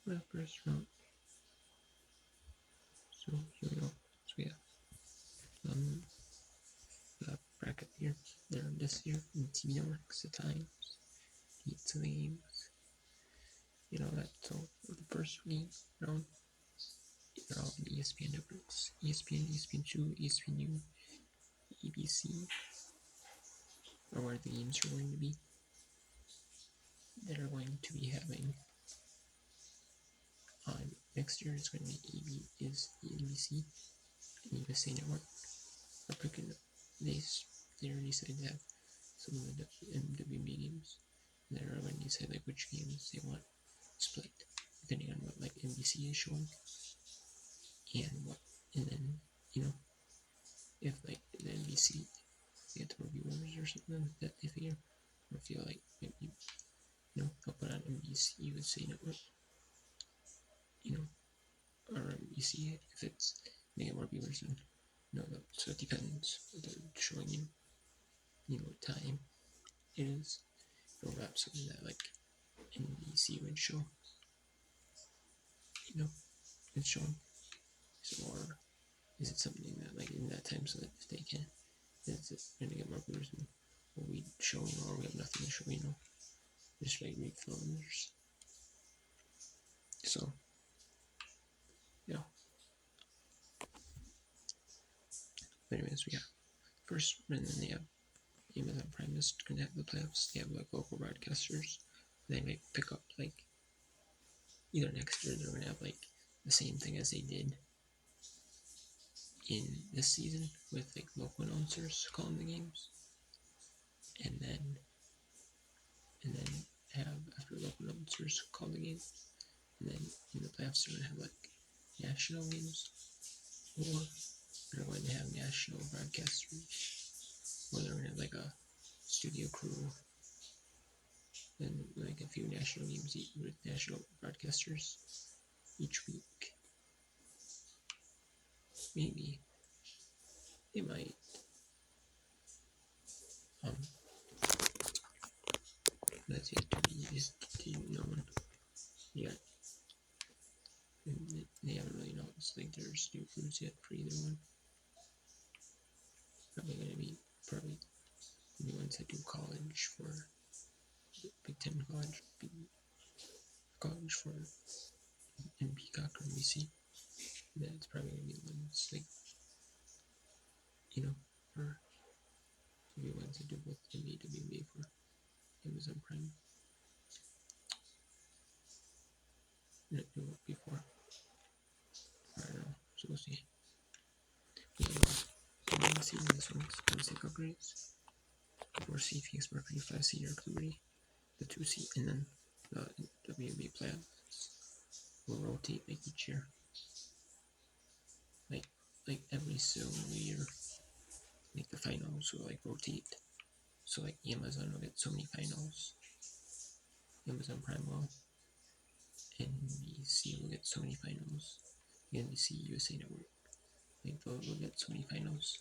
the first round. So here we go. So we have the bracket here. There this year in TV networks, the times, the games, that. So the first round, they're all on ESPN networks. ESPN, ESPN2, ESPNU, ABC, or where the games are going to be. They're going to be having next year. It's going to be NBC and USA Network. Are picking they already said they have some of the WNBA games. They're going to say like which games they want split depending on what like NBC is showing and then if like the NBC get the reviewers or something like that they figure or feel like maybe they'll put on NBC USA Network or NBC if it's they get more viewers and so it depends what they're showing what time it is. Or wrap something that like NBC would show it's showing. So, or is it something that like in that time so that if they can, is it going to get more viewers than what we showing, or we have nothing to show, just like refilms. So, yeah. But anyways, we have first, and then they have Amazon Prime is going to have the playoffs. They have like local broadcasters. They might pick up like either next year they're going to have like the same thing as they did in this season with like local announcers calling the games, and then have after local announcers call the games, and then in the playoffs they're gonna have like national games, or they're going to have national broadcasters, or they're gonna have like a studio crew and like a few national games with national broadcasters each week. Maybe they might that's yet to be known yet. They haven't really announced like there's new crews yet for either one. Probably gonna be the ones that do college for Big Ten college for in Peacock or NBC. That's probably gonna be the ones like for the ones that do both NBA WNBA for Amazon Prime. Didn't do it before. I don't know. So we'll see. Yeah, season this one's gonna take upgrades. 4C Phoenix Mercury, 5C New York Liberty, the 2C, and then the WNBA playoffs will rotate like each year. Like every single year. Like the finals will like rotate. So like Amazon will get so many finals. Amazon Prime will. NBC will get so many finals. NBC USA Network. Like they'll get so many finals.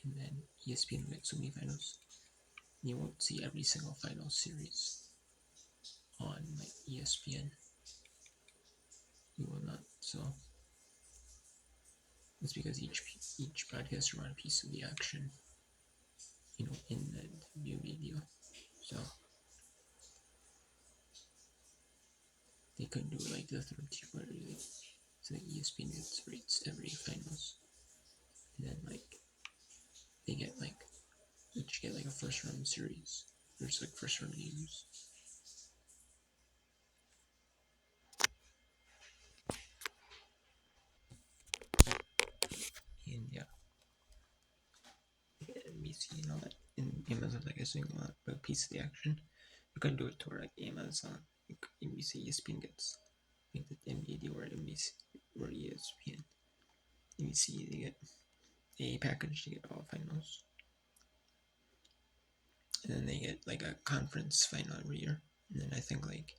And then ESPN will get so many finals. You won't see every single final series on like ESPN. You will not. So it's because each broadcaster want a piece of the action, in the WNBA deal. So they couldn't do it like the third tier where so ESPN gets rates every finals, and then like they get like each get like a first round series. There's like first round games. And yeah, NBC and all that. And Amazon, like I was saying, a lot, but a piece of the action. You can do it to where like Amazon, like NBC, ESPN gets like the NBA deal where NBC or ESPN, NBC they get a package to get all finals, and then they get like a conference final every year. And then I think like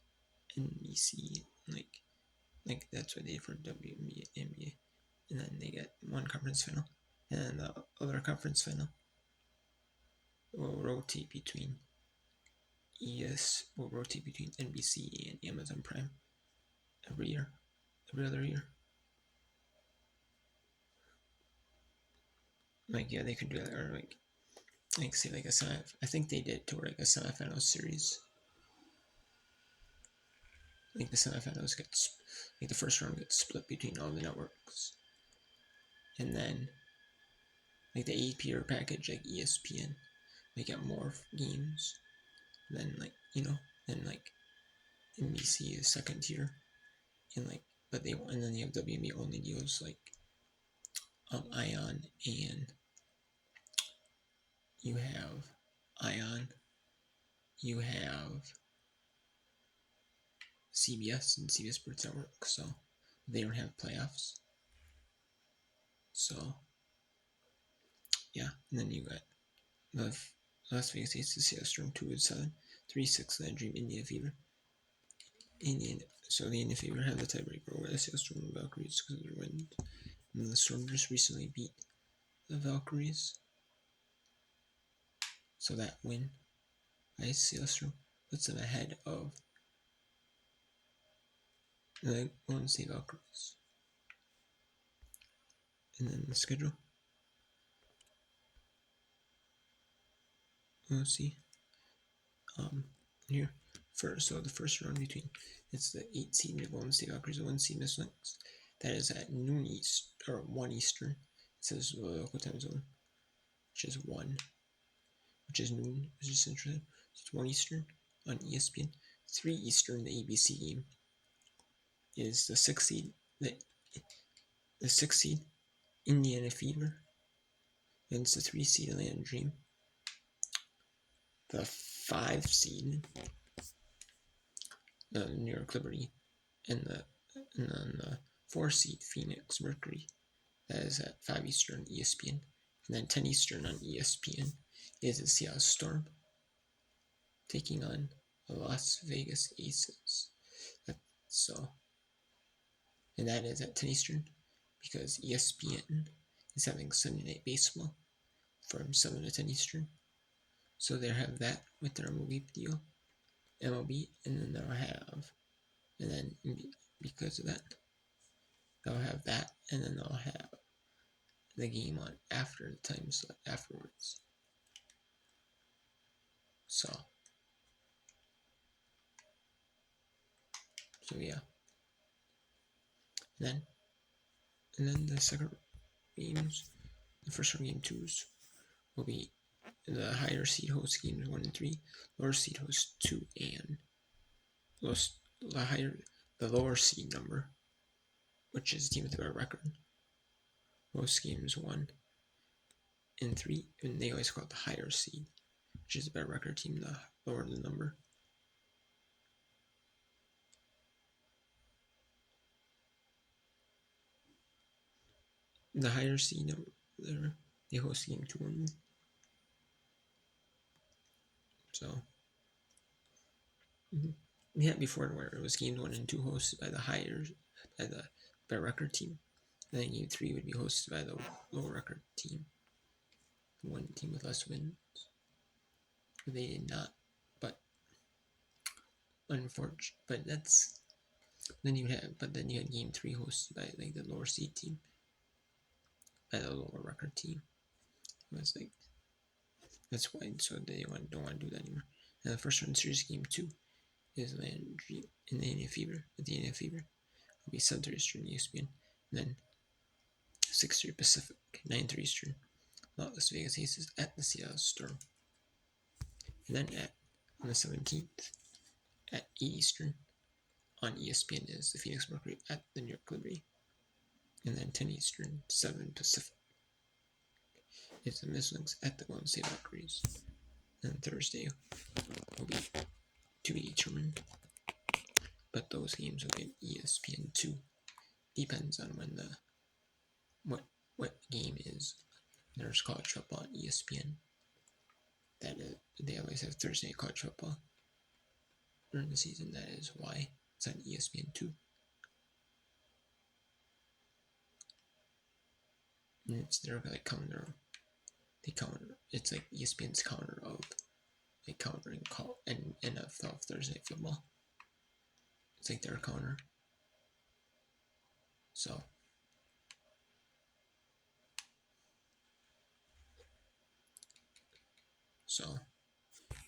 NBC like that's what they did for WNBA, NBA, and then they get one conference final, and the other conference final will rotate between NBC and Amazon Prime. every other year. Like yeah, they could do that, or like say like a semi. I think they did to like a semifinal series. Like the semifinals gets like the first round gets split between all the networks, and then like the AP or package like ESPN, they get more games than than like NBC is second tier, and like but they and then you have WNBA only deals like Ion, and you have Ion, you have CBS and CBS Sports Network, so they don't have playoffs. So yeah, and then you got the Las Vegas Aces, Seattle Storm 2-7, 3-6 Land Dream, Indiana Fever. So the Indiana Fever have the tiebreaker over the Seattle Storm and Valkyries because of their wins. And the Storm just recently beat the Valkyries. So that win by Seattle Storm puts them ahead of the Golden State Valkyries. And then the schedule. Let's see. Here. So the first round between it's the 8 seed Golden State Valkyries and 1 seed Miss Lynx. That is at noon East or 1 Eastern. It says local time zone, which is 1, which is noon, which is Central. It's 1 Eastern on ESPN. 3 Eastern, the ABC game is the 6 seed, the 6 seed Indiana Fever against the 3 seed Atlanta Dream. The 5 seed New York Liberty, and then the 4 seed Phoenix Mercury. That is at 5 Eastern ESPN. And then 10 Eastern on ESPN is the Seattle Storm taking on the Las Vegas Aces. And that is at 10 Eastern because ESPN is having Sunday Night Baseball from 7 to 10 Eastern. So they'll have that with their MLB deal, MLB, and then they'll have, and then because of that, they'll have that, and then they'll have the game on after the time slot afterwards. So yeah. And then the second games, the first round game twos will be the higher seed host games 1 and 3, lower seed host 2 and the lower seed number, which is the team with the better record, host games 1 and 3, and they always call it the higher seed, which is the better record team, the lower the number. The higher seed number, they host game 2 and 1. So yeah, before where it was games 1 and 2 hosted by the better record team. And then game 3 would be hosted by the lower record team. One team with less wins. They did not, but unfortunately, but that's then you had game 3 hosted by like the lower seed team, by the lower record team. It was like that's why, so they don't want to do that anymore. And the first round series game 2 is Land Dream in the Indiana Fever. At the Indiana Fever will be 7:30 Eastern ESPN, and then 6:30 Pacific, 9:30 Eastern. Las Vegas Aces at the Seattle Storm. And then on the 17th at 8 Eastern on ESPN is the Phoenix Mercury at the New York Liberty. And then 10 Eastern, 7 Pacific is the Miss Lynx at the Golden State Valkyries. And Thursday will be to be determined, but those games will get ESPN2. Depends on when what game is. There's college football on ESPN. That is, they always have Thursday night college football during the season. That is why it's on ESPN2. And it's their like counter. They counter. It's like ESPN's counter of like countering call and NFL Thursday night football. It's like their counter. So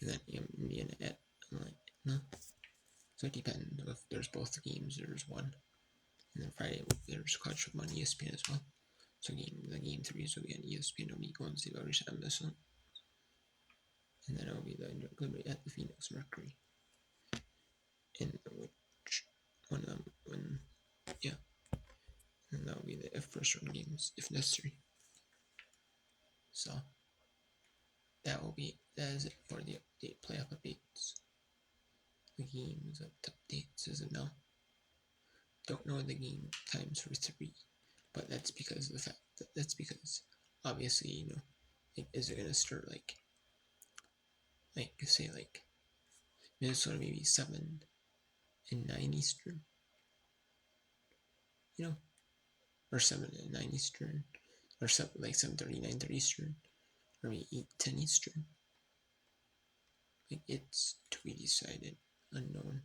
and then Indiana at like no. So it depends. If there's both games, there's one, and then Friday there's Clutch of on ESPN as well. So the game 3 will be on ESPN. It'll be Golden State Warriors on this one, and then it'll be the at the Phoenix Mercury, in which one of them when yeah, and that'll be the first round games if necessary. So that is it for the update playoff updates. The games updates as of now. Don't know the game times for 3, but that's because of the fact that's because obviously like, is it gonna start like say like Minnesota maybe 7 and 9 Eastern, or 7 and 9 Eastern, or 7:30 9:30 Eastern, or maybe 8:10 Eastern. Like it's to be decided, unknown,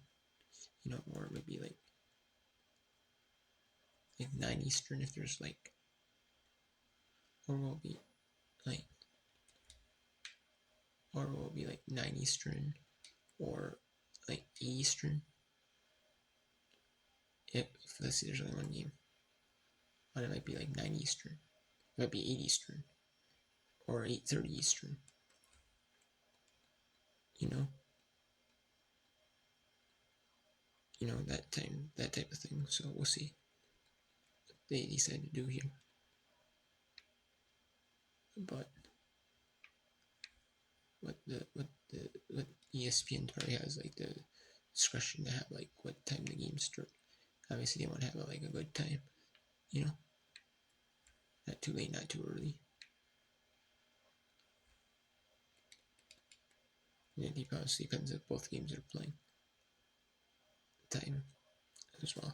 or maybe like 9 Eastern if there's or will be like or will be like 9 Eastern or like 8 Eastern. If let's see, there's only one game, but it might be like 9 Eastern. It might be 8 Eastern or 8:30 Eastern. You know, that time, that type of thing. So we'll see what they decide to do here. But what ESPN probably has like the discretion to have like what time the games start. Obviously, they want to have like a good time. Not too late, not too early. And it obviously depends if both games are playing time as well.